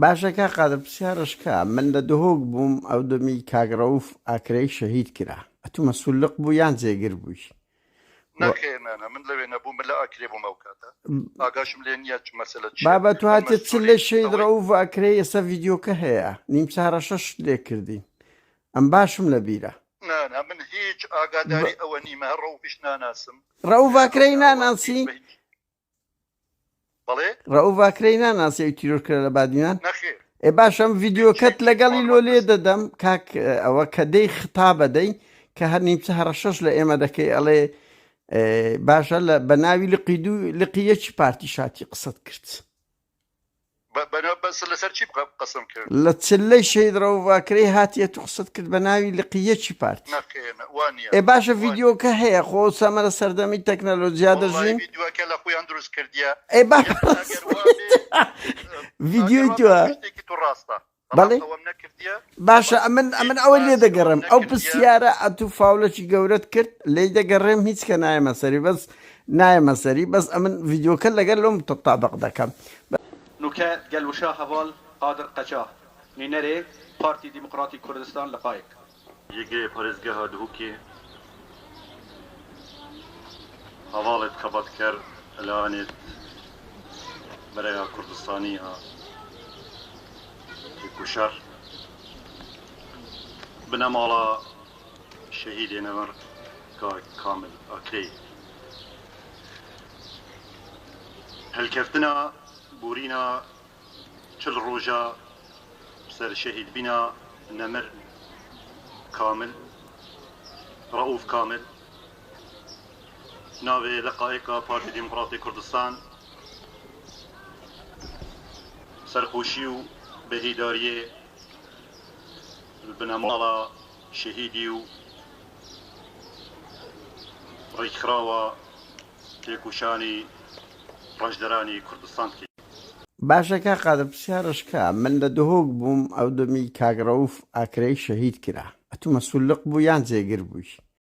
باشە کا قادر پرسیارشکە من لە دهۆک بووم ئەو دەمی کاگڕەوف ئاکرەی شەهید کرا ئەتو مەسوولق بوو یان جێگر بووی نەخێنانە من لەوێ نەبووم لە ئاکرێ بووم ئەو کاتە ئاگاشم لێ نییە مەسەلە بابە تو هاتێت چ لێ شەید ڕەوف ئاکرەی ئێستا ڤیدیۆکە هەیە نیم سارە شەش لێ کردین ئەم باشم لە بیرە نانا من هیچ ئاگاداری ئەوە نیمە ڕەوفیش ناناسم ڕەوف ئاکرەی ناناسی بەڵێ ڕەوف ئاکرەی ناناسی ئەو تیرۆرکرا لە بادیان نەخێر باش ئەم ڤیدیۆکەت لەگەڵی لۆ لێ دەدەم کاک ئەوە کە دەی ختابە دەی کە هەر نیم سەهرە شەش لە ئێمە دەکەی ئەڵێ باشە بە ناوی لقیەکی پارتی شاتی قسەت کرد بەس لەسەر چی قسم کرد لە چلەی شەید ڕەوڤاکرەی هاتیە تو قسەت کرد بە ناوی لقیەکی پارتی نەخێنە وانە باشە ڤیدیۆکە هەیە خۆ سەمە لە سەردەمی تەکنەلۆجیا دەژین ڤیدیۆکە لە خۆیان دروست کردیە ڤیدیۆی توە تو ڕاستە بەڵێ باشە ئەمن ئەوە لێ دەگەڕم ئەو پرسیارە ئەتوو فاولەکی گەورەت کرد لێی دەگەڕێم هیچ کە نایەمە سەری بەس نایەمە سەری بەس ئەمن ڤیدیۆکە لەگەر لۆم تەطابق دەکەم نوکە گەلوشا هەواڵ قادر قەچا نینەرێ پارتی دیموکراتی کوردستان لە پایک یەکێ پارێزگەها دهوکێ هەواڵت خەبەت کرد ئەلانێت بەرەیا کوردستانی ها کوشەر بنەماڵە شەهیدێ نەوەر کامل ئاکرێ هەلکەفتنە بورينا چل روجا سر شهيد بنا نمر كامل رؤوف كامل ناوي لقائك بارتي ديمقراطي كردستان سرخوشيو بهيداريه البنمالا شهيديو ريخراوة تيكوشاني ڕژدەرانی کوردستان باشە کا قادر پرسیارشکە من لە دهۆک بووم ئەو دەمی کاگڕەوف ئاکرەی شەهید کرا ئەتو مەسوولق بوو یان جێگر بووی